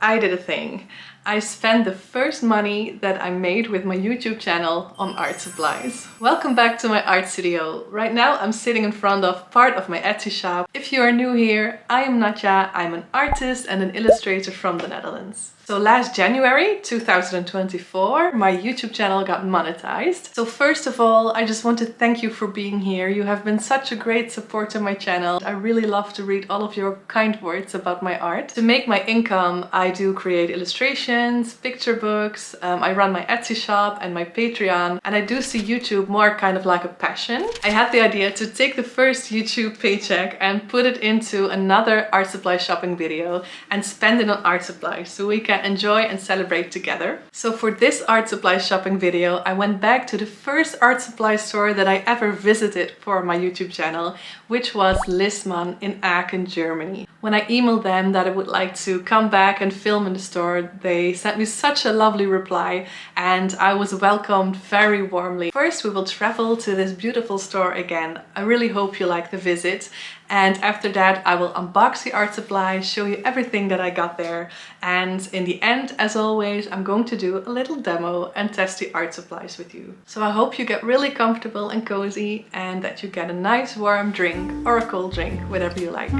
I did a thing. I spent the first money that I made with my YouTube channel on art supplies. Welcome back to my art studio. Right now I'm sitting in front of part of my Etsy shop. If you are new here, I am Natja. I'm an artist and an illustrator from the Netherlands. So last January 2024, my YouTube channel got monetized. So first of all, I just want to thank you for being here. You have been such a great support to my channel. I really love to read all of your kind words about my art. To make my income, I do create illustrations, picture books, I run my Etsy shop and my Patreon, and I do see YouTube more kind of like a passion. I had the idea to take the first YouTube paycheck and put it into another art supply shopping video and spend it on art supplies so we can enjoy and celebrate together. So for this art supply shopping video, I went back to the first art supply store that I ever visited for my YouTube channel, which was Listmann in Aachen, Germany. When I emailed them that I would like to come back and film in the store, they sent me such a lovely reply and I was welcomed very warmly. First, we will travel to this beautiful store again. I really hope you like the visit. And after that, I will unbox the art supply, show you everything that I got there. And in the end, as always, I'm going to do a little demo and test the art supplies with you. So I hope you get really comfortable and cozy and that you get a nice warm drink or a cold drink, whatever you like.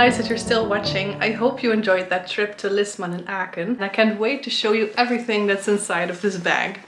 nice that you're still watching. I hope you enjoyed that trip to Listmann in Aachen. And I can't wait to show you everything that's inside of this bag.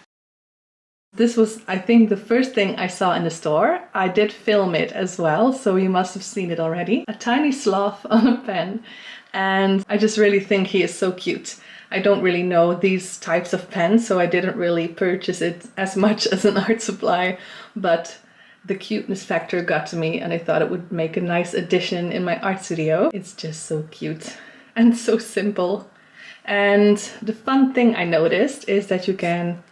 This was, I think, the first thing I saw in the store. I did film it as well, so you must have seen it already. A tiny sloth on a pen. And I just really think he is so cute. I don't really know these types of pens, so I didn't really purchase it as much as an art supply, but the cuteness factor got to me and I thought it would make a nice addition in my art studio. It's just so cute and so simple. And the fun thing I noticed is that you can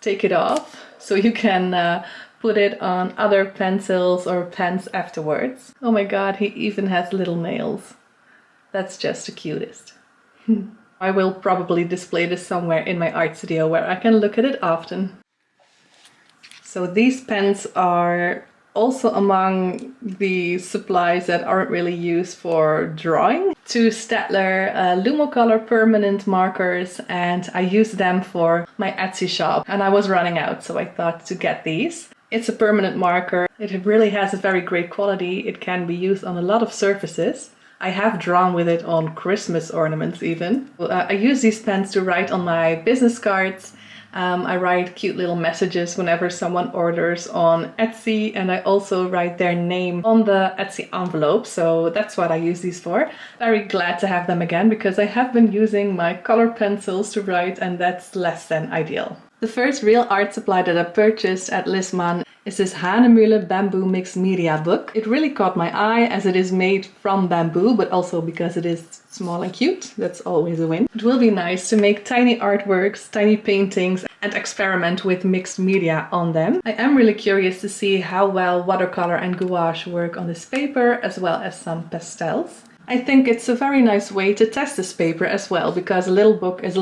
take it off, so you can put it on other pencils or pens afterwards. Oh my god, he even has little nails. That's just the cutest. I will probably display this somewhere in my art studio where I can look at it often. So these pens are also among the supplies that aren't really used for drawing. Two Staedtler Lumocolor permanent markers, and I use them for my Etsy shop. And I was running out, so I thought to get these. It's a permanent marker. It really has a very great quality. It can be used on a lot of surfaces. I have drawn with it on Christmas ornaments even. I use these pens to write on my business cards. I write cute little messages whenever someone orders on Etsy, and I also write their name on the Etsy envelope, so that's what I use these for. Very glad to have them again because I have been using my color pencils to write and that's less than ideal. The first real art supply that I purchased at Listmann is this Hanemühle bamboo mixed media book. It really caught my eye as it is made from bamboo, but also because it is small and cute. That's always a win. It will be nice to make tiny artworks, tiny paintings, and experiment with mixed media on them. I am really curious to see how well watercolor and gouache work on this paper, as well as some pastels. I think it's a very nice way to test this paper as well, because a little book is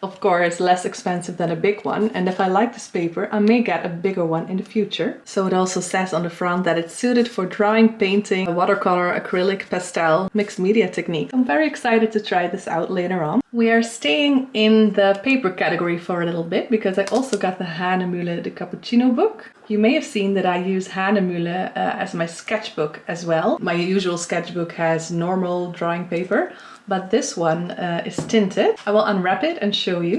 of course less expensive than a big one, and if I like this paper I may get a bigger one in the future. So it also says on the front that it's suited for drawing, painting, watercolor, acrylic, pastel, mixed media technique. I'm very excited to try this out later on. We are staying in the paper category for a little bit because I also got the Hanemühle the Cappuccino book. You may have seen that I use Hanemühle as my sketchbook as well. My usual sketchbook has normal drawing paper, but this one is tinted. I will unwrap it and show you.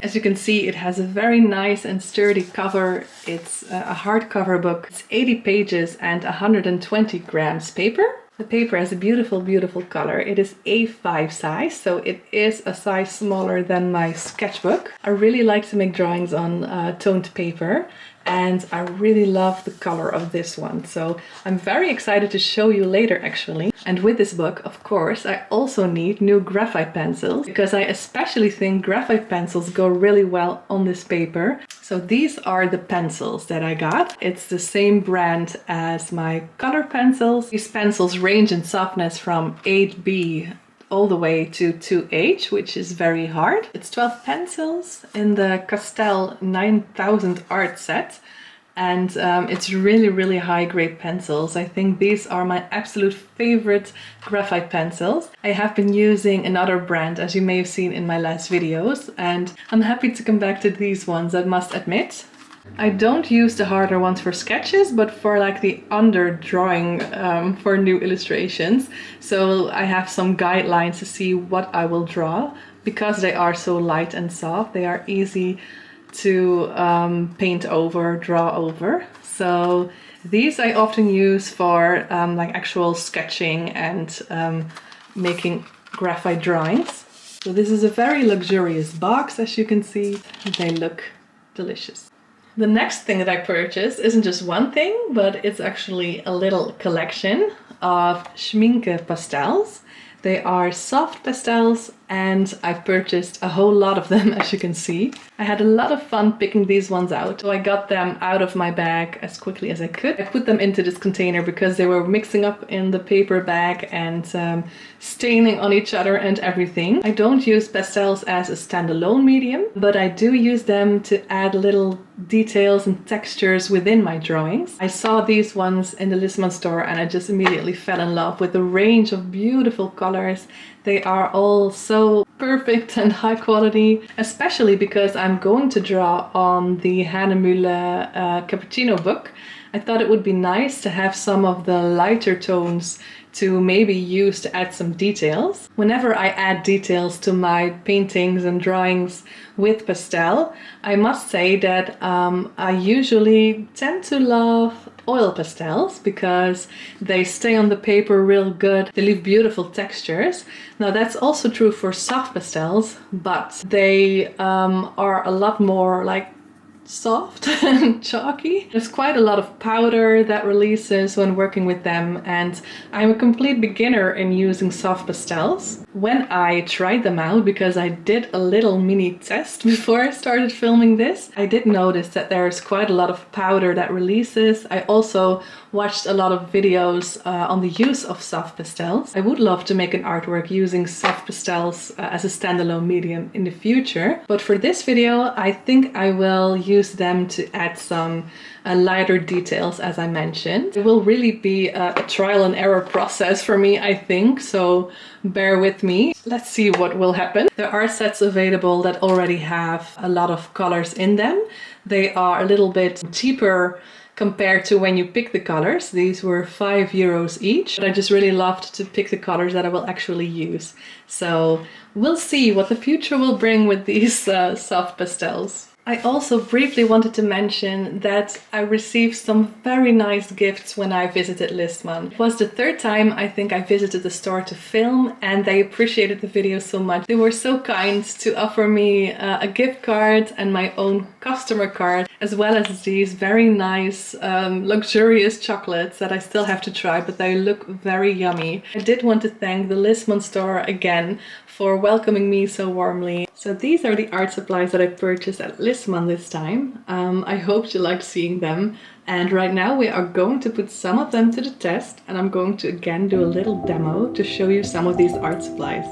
As you can see, it has a very nice and sturdy cover. It's a hardcover book. It's 80 pages and 120 grams paper. The paper has a beautiful, beautiful color. It is A5 size, so it is a size smaller than my sketchbook. I really like to make drawings on toned paper, and I really love the color of this one. So I'm very excited to show you later actually. And with this book, of course, I also need new graphite pencils because I especially think graphite pencils go really well on this paper. So these are the pencils that I got. It's the same brand as my color pencils. These pencils range in softness from 8B all the way to 2H, which is very hard. It's 12 pencils in the Castell 9000 art set. And it's really, really high grade pencils. I think these are my absolute favorite graphite pencils. I have been using another brand, as you may have seen in my last videos, and I'm happy to come back to these ones, I must admit. I don't use the harder ones for sketches, but for like the under drawing for new illustrations. So I have some guidelines to see what I will draw. Because they are so light and soft, they are easy to paint over, draw over. So these I often use for like actual sketching and making graphite drawings. So this is a very luxurious box, as you can see. They look delicious. The next thing that I purchased isn't just one thing, but it's actually a little collection of Schminke pastels. They are soft pastels and I purchased a whole lot of them, as you can see. I had a lot of fun picking these ones out. So I got them out of my bag as quickly as I could. I put them into this container because they were mixing up in the paper bag and staining on each other and everything. I don't use pastels as a standalone medium, but I do use them to add little details and textures within my drawings. I saw these ones in the Listmann store and I just immediately fell in love with the range of beautiful colors colors. They are all so perfect and high quality, especially because I'm going to draw on the Hahnemühle cappuccino book. I thought it would be nice to have some of the lighter tones to maybe use to add some details. Whenever I add details to my paintings and drawings with pastel, I must say that I usually tend to love oil pastels because they stay on the paper real good. They leave beautiful textures. Now that's also true for soft pastels, but they are a lot more like soft and chalky. There's quite a lot of powder that releases when working with them, and I'm a complete beginner in using soft pastels. When I tried them out, because I did a little mini test before I started filming this, I did notice that there's quite a lot of powder that releases. I also watched a lot of videos on the use of soft pastels. I would love to make an artwork using soft pastels as a standalone medium in the future, but for this video I think I will use them to add some lighter details, as I mentioned. It will really be a trial and error process for me, I think, so bear with me. Let's see what will happen. There are sets available that already have a lot of colors in them. They are a little bit cheaper compared to when you pick the colors. These were €5 each, but I just really loved to pick the colors that I will actually use. So we'll see what the future will bring with these soft pastels. I also briefly wanted to mention that I received some very nice gifts when I visited Listmann. It was the third time I think I visited the store to film, and they appreciated the video so much. They were so kind to offer me a gift card and my own customer card, as well as these very nice luxurious chocolates that I still have to try, but they look very yummy. I did want to thank the Listmann store again for welcoming me so warmly. So these are the art supplies that I purchased at Listmann this time. I hope you liked seeing them. And right now we are going to put some of them to the test, and I'm going to again do a little demo to show you some of these art supplies.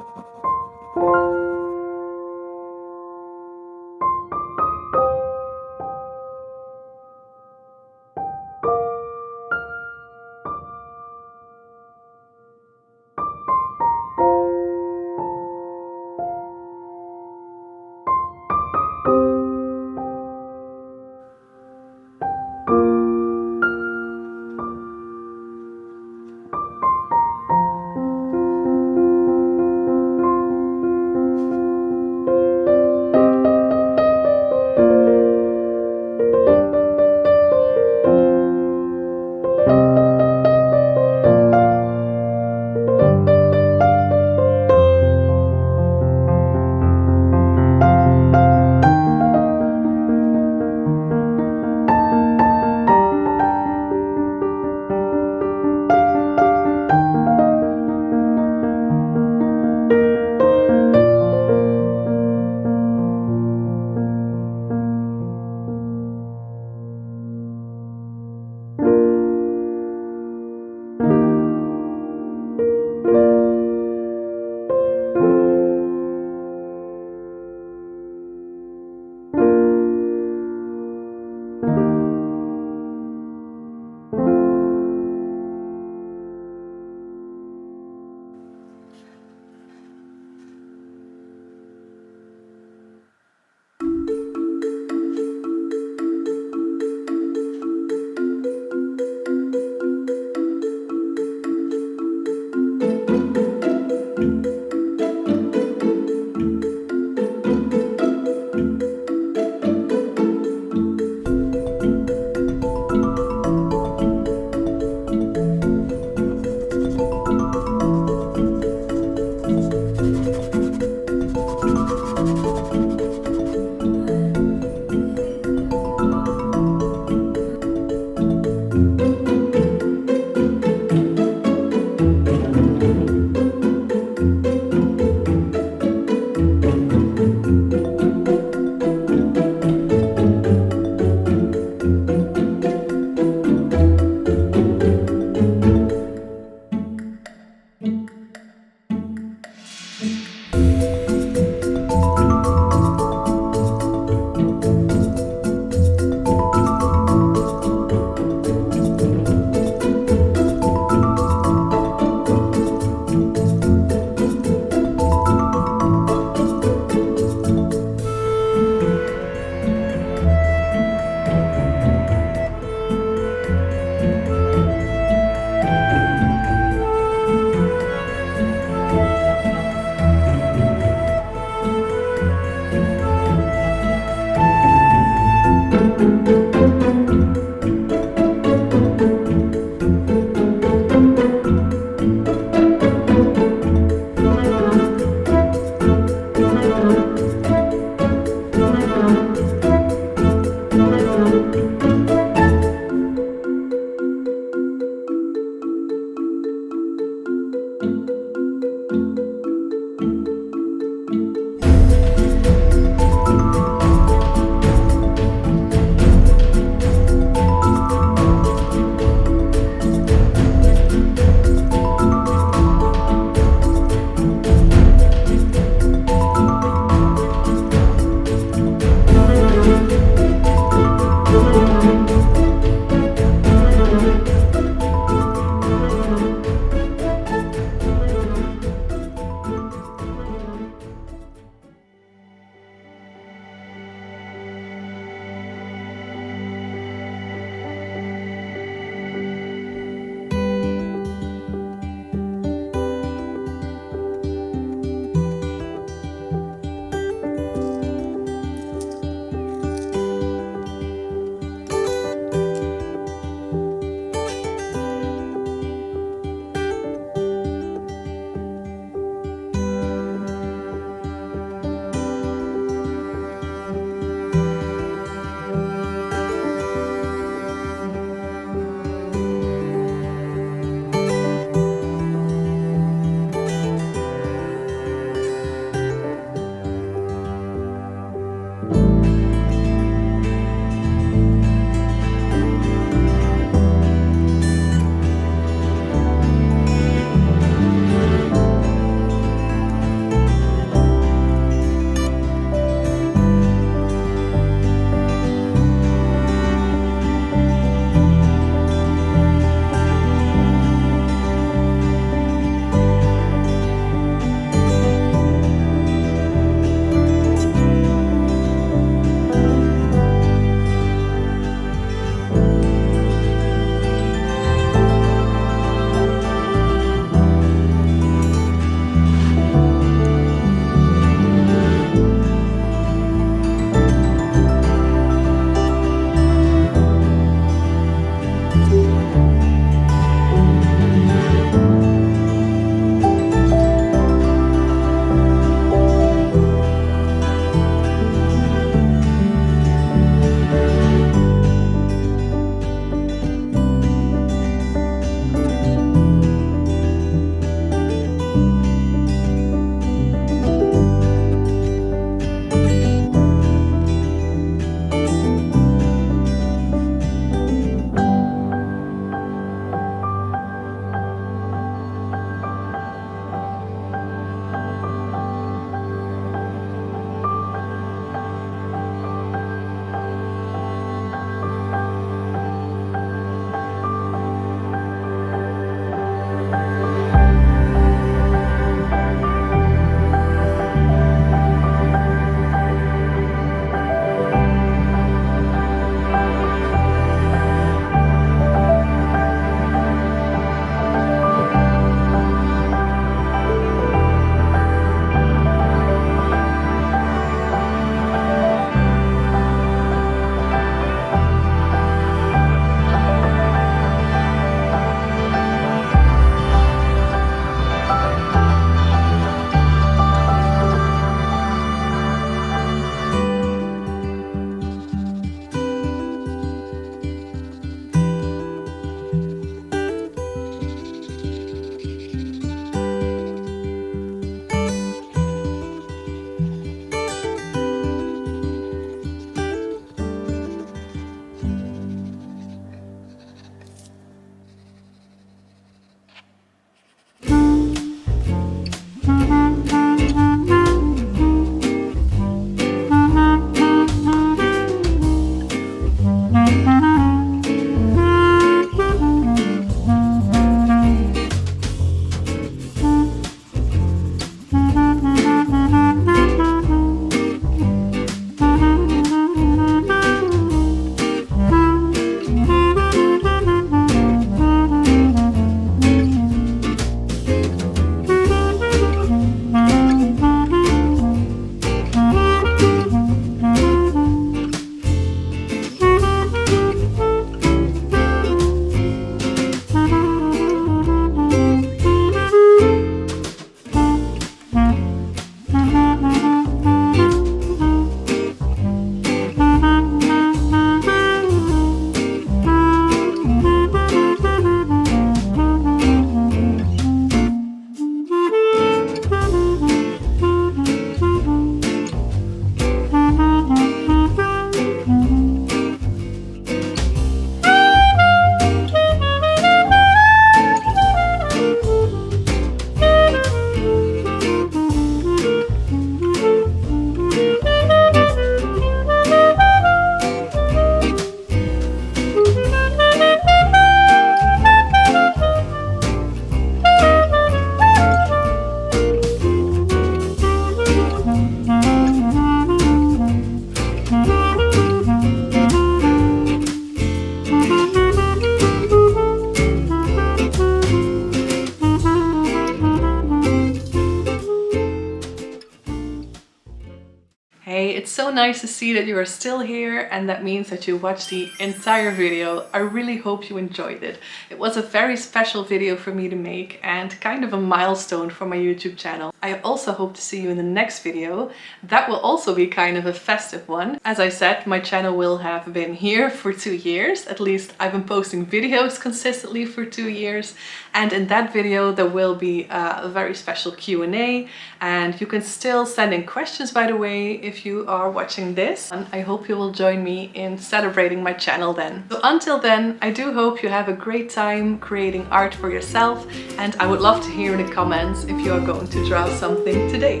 nice to see that you are still here, and that means that you watched the entire video. I really hope you enjoyed it. It was a very special video for me to make and kind of a milestone for my YouTube channel. I also hope to see you in the next video. That will also be kind of a festive one. As I said, my channel will have been here for 2 years. At least I've been posting videos consistently for 2 years. And in that video there will be a very special Q&A, and you can still send in questions, by the way, if you are watching this. And I hope you will join me in celebrating my channel then. So until then, I do hope you have a great time creating art for yourself, and I would love to hear in the comments if you are going to draw something today.